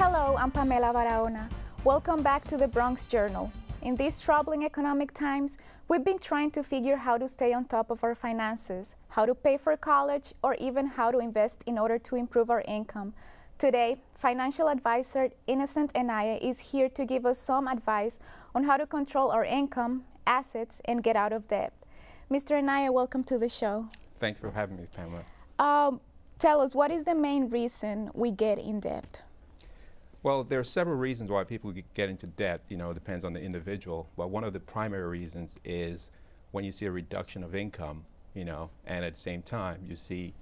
Hello, I'm Pamela Barahona. Welcome back to the Bronx Journal. In these troubling economic times, we've been trying to figure how to stay on top of our finances, how to pay for college, or even how to invest in order to improve our income. Today, financial advisor Enaye is here to give us some advice on how to control our income, assets, and get out of debt. Mr. Enaye, welcome to the show. Thank you for having me, Pamela. Tell us, what is the main reason we get in debt? Well, there are several reasons why people get into debt. It depends on the individual. But one of the primary reasons is when you see a reduction of income, and at the same time you see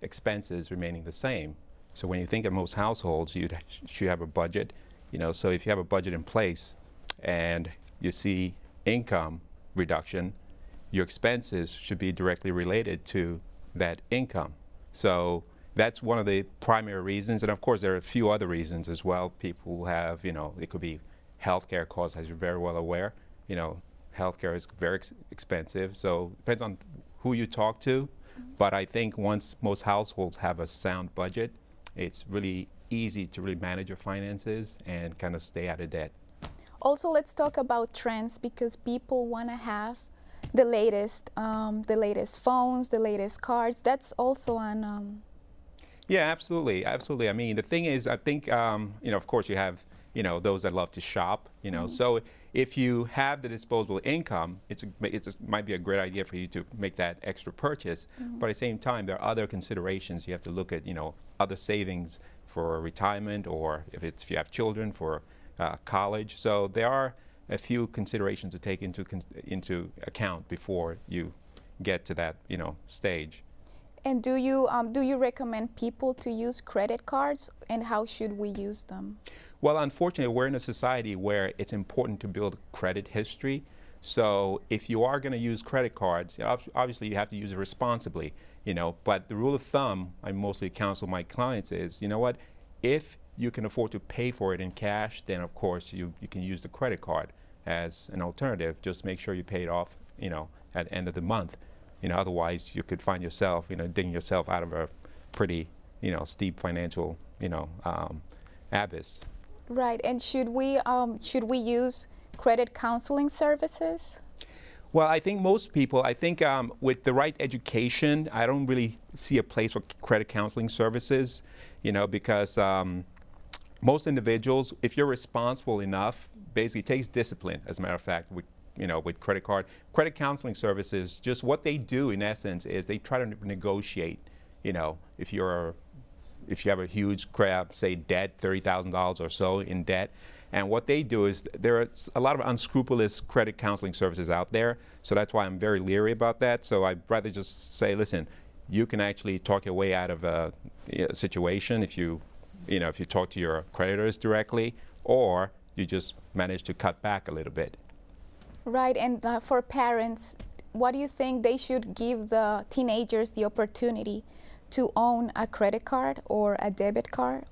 expenses remaining the same. So when you think of most households, you should have a budget. So if you have a budget in place and you see income reduction, your expenses should be directly related to that income. So that's one of the primary reasons, and of course there are a few other reasons as well. People have, it could be healthcare costs, as you're very well aware. Healthcare is very expensive, so it depends on who you talk to. But I think once most households have a sound budget, it's really easy to really manage your finances and kind of stay out of debt. Also, let's talk about trends, because people want to have the latest phones, the latest cards. That's also on. Yeah, absolutely. I mean, the thing is, I think, of course you have, those that love to shop, So if you have the disposable income, it might be a great idea for you to make that extra purchase. But at the same time, there are other considerations. You have to look at, other savings for retirement, or if you have children, for college. So there are a few considerations to take into account before you get to that, stage. And do you recommend people to use credit cards, and how should we use them? Well, unfortunately, we're in a society where it's important to build credit history. So if you are going to use credit cards, obviously you have to use it responsibly, But the rule of thumb I mostly counsel my clients is, if you can afford to pay for it in cash, then of course you can use the credit card as an alternative. Just make sure you pay it off, at the end of the month. Otherwise you could find yourself, digging yourself out of a pretty, steep financial, abyss. Right. And should we use credit counseling services? Well, I think most people, with the right education, I don't really see a place for credit counseling services, because most individuals, if you're responsible enough, basically it takes discipline, as a matter of fact, with credit counseling services. Just what they do in essence is they try to negotiate, if you have a huge say debt, $30,000 or so in debt. And what they do is, there are a lot of unscrupulous credit counseling services out there. So that's why I'm very leery about that. So I'd rather just say, listen, you can actually talk your way out of a situation if you talk to your creditors directly, or you just manage to cut back a little bit. Right. And for parents, what do you think they should give the teenagers the opportunity to own a credit card or a debit card?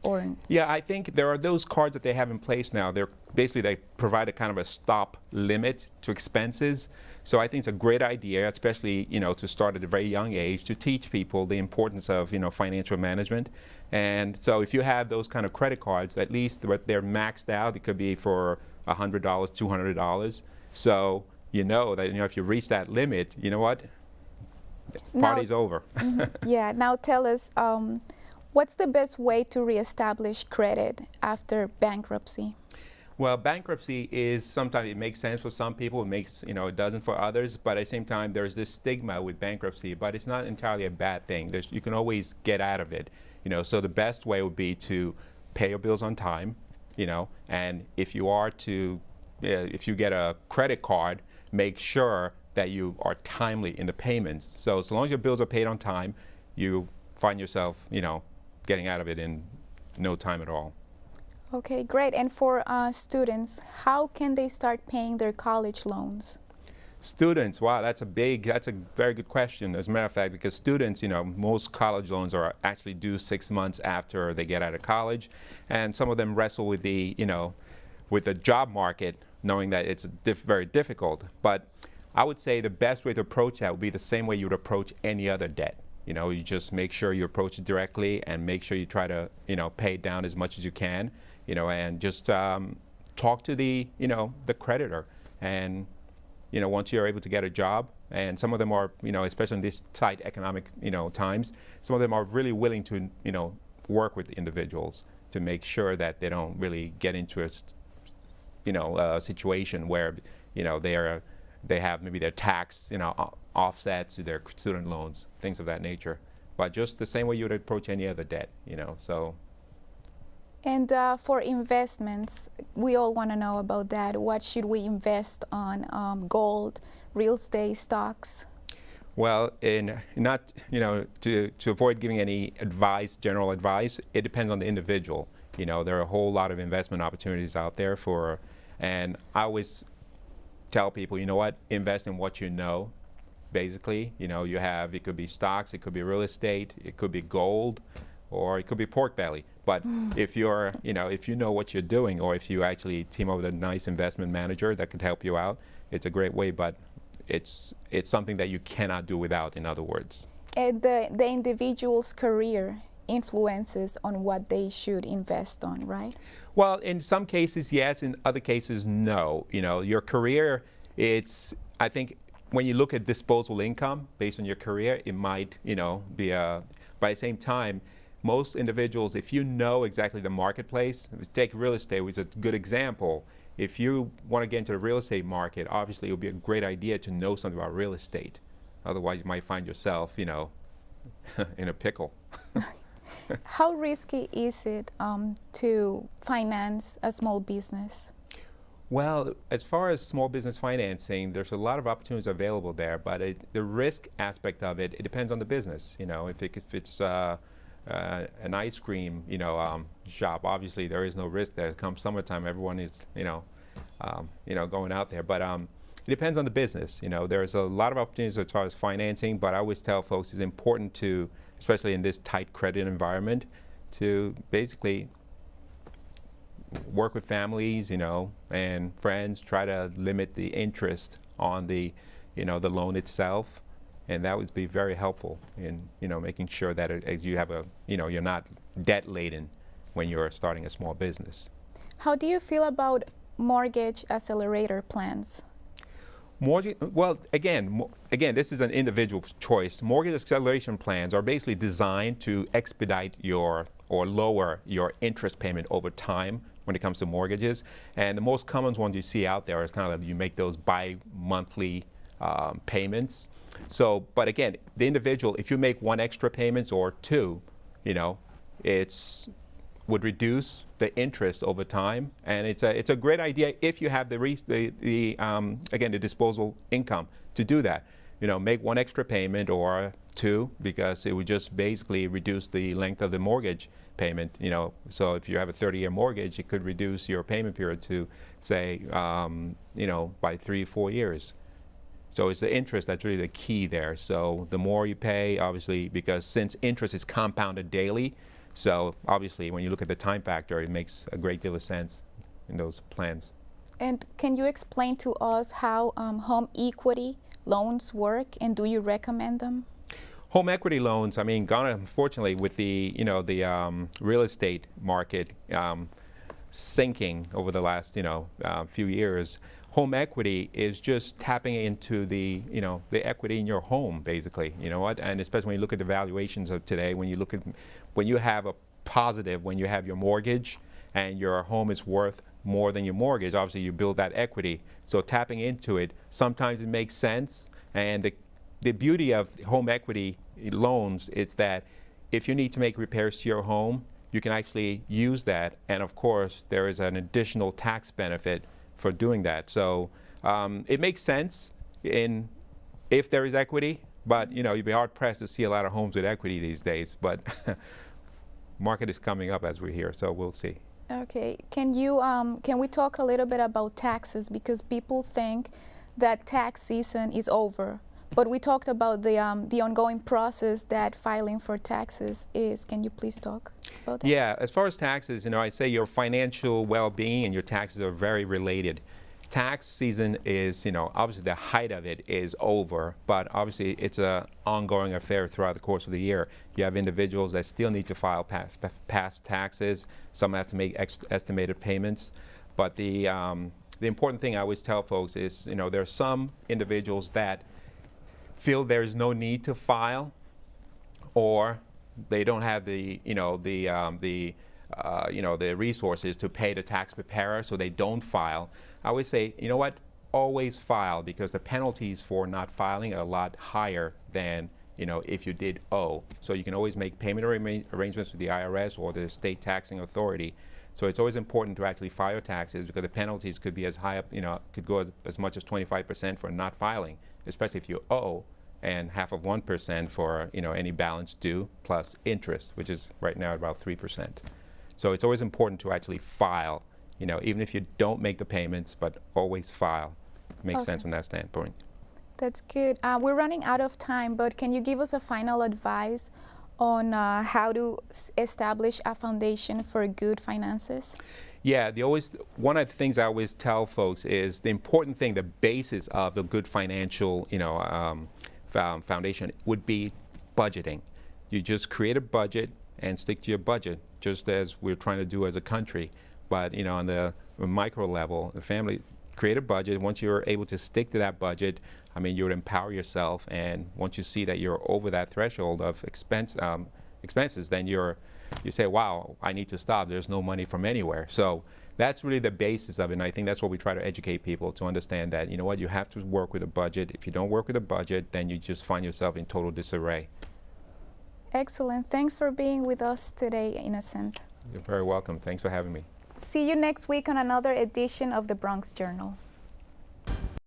Yeah, I think there are those cards that they have in place now. They provide a kind of a stop limit to expenses. So I think it's a great idea, especially to start at a very young age, to teach people the importance of financial management. And so if you have those kind of credit cards, at least they're maxed out. It could be for $100, $200. So that if you reach that limit, party's over. Yeah. Now tell us, what's the best way to reestablish credit after bankruptcy? Well, bankruptcy is, sometimes it makes sense for some people, it doesn't for others, but at the same time there's this stigma with bankruptcy, but it's not entirely a bad thing. You can always get out of it, so the best way would be to pay your bills on time, and if you get a credit card, make sure that you are timely in the payments. So as long as your bills are paid on time, you find yourself, getting out of it in no time at all. Okay, great. And for students, how can they start paying their college loans? Students, wow, that's a very good question, as a matter of fact, because students, most college loans are actually due 6 months after they get out of college, and some of them wrestle with the, with the job market, knowing that it's very difficult. But I would say the best way to approach that would be the same way you would approach any other debt. You know, you just make sure you approach it directly and make sure you try to, you know, pay it down as much as you can, you know, and just talk to the, you know, the creditor. And, you know, once you're able to get a job, and some of them are, you know, especially in these tight economic, you know, times, some of them are really willing to, you know, work with individuals to make sure that they don't really get into a, you know, situation where, you know, they have maybe their tax, you know, offsets to their student loans, things of that nature. But just the same way you would approach any other debt, you know, so. And for investments, we all want to know about that. What should we invest on? Gold, real estate, stocks? Well, not, you know, to avoid giving any advice, general advice, it depends on the individual. You know, there are a whole lot of investment opportunities out there and I always tell people, you know what, invest in what you know, basically. You know, it could be stocks, it could be real estate, it could be gold, or it could be pork belly. But if you're, you know, if you know what you're doing, or if you actually team up with a nice investment manager that could help you out, it's a great way, but it's something that you cannot do without, in other words. And the individual's career influences on what they should invest on, right? Well, in some cases, yes. In other cases, no. You know, your career, I think when you look at disposable income based on your career, it might, you know, be but at the same time, most individuals, if you know exactly the marketplace, take real estate, which is a good example. If you want to get into the real estate market, obviously it would be a great idea to know something about real estate. Otherwise, you might find yourself, you know, in a pickle. How risky is it to finance a small business? Well, as far as small business financing, there's a lot of opportunities available there, but the risk aspect of it depends on the business. You know, if it's an ice cream, you know, shop, obviously there is no risk there. Come summertime, everyone is, you know, going out there. But it depends on the business. You know, there's a lot of opportunities as far as financing, but I always tell folks it's important to, especially in this tight credit environment, to basically work with families, you know, and friends, try to limit the interest on the, you know, the loan itself. And that would be very helpful in, you know, making sure that as you have you're not debt laden when you're starting a small business. How do you feel about mortgage accelerator plans? Well, again, this is an individual choice. Mortgage acceleration plans are basically designed to expedite or lower your interest payment over time when it comes to mortgages. And the most common ones you see out there is kind of like you make those bi-monthly payments. So, but again, the individual, if you make one extra payment or two, you know, would reduce the interest over time, and it's a great idea if you have the disposable income to do that. You know, make one extra payment or two, because it would just basically reduce the length of the mortgage payment. You know, so if you have a 30-year mortgage, it could reduce your payment period to, say, you know, by 3 or 4 years. So it's the interest that's really the key there. So the more you pay, obviously, because since interest is compounded daily, so obviously when you look at the time factor, it makes a great deal of sense in those plans. And can you explain to us how home equity loans work, and do you recommend them? Home equity loans, I mean, Ghana, unfortunately, with the real estate market sinking over the last few years, home equity is just tapping into the equity in your home, basically. You know what? And especially when you look at the valuations of today, when you have a positive, when you have your mortgage and your home is worth more than your mortgage, obviously you build that equity. So tapping into it, sometimes it makes sense. And the beauty of home equity loans is that if you need to make repairs to your home, you can actually use that. And of course, there is an additional tax benefit for doing that. So it makes sense if there is equity, but you'd be hard pressed to see a lot of homes with equity these days. But market is coming up as we hear, so we'll see. Okay, can we talk a little bit about taxes, because people think that tax season is over, but we talked about the ongoing process that filing for taxes is. Can you please talk about that? Yeah, as far as taxes, I'd say your financial well-being and your taxes are very related. tax season is, obviously the height of it is over, but obviously it's an ongoing affair throughout the course of the year. You have individuals that still need to file past taxes. Some have to make estimated payments. But the important thing I always tell folks is, there are some individuals that feel there's no need to file, or they don't have the resources to pay the tax preparer, so they don't file. I always say, you know what, always file, because the penalties for not filing are a lot higher than if you did owe. So you can always make payment arrangements with the IRS or the state taxing authority. So it's always important to actually file your taxes, because the penalties could be as high up, could go as much as 25% for not filing, especially if you owe, and half of 1% for any balance due plus interest, which is right now about 3%. So it's always important to actually file, even if you don't make the payments, but always file. Makes sense from that standpoint. That's good. We're running out of time, but can you give us a final advice on how to establish a foundation for good finances? Yeah, one of the things I always tell folks is the important thing, the basis of the good financial, foundation would be budgeting. You just create a budget and stick to your budget, just as we're trying to do as a country. But on the micro level, the family, create a budget. Once you're able to stick to that budget, you would empower yourself. And once you see that you're over that threshold of expenses, then you say, wow, I need to stop. There's no money from anywhere. So that's really the basis of it. And I think that's what we try to educate people to understand, that, you have to work with a budget. If you don't work with a budget, then you just find yourself in total disarray. Excellent. Thanks for being with us today, Innocent. You're very welcome. Thanks for having me. See you next week on another edition of the Bronx Journal.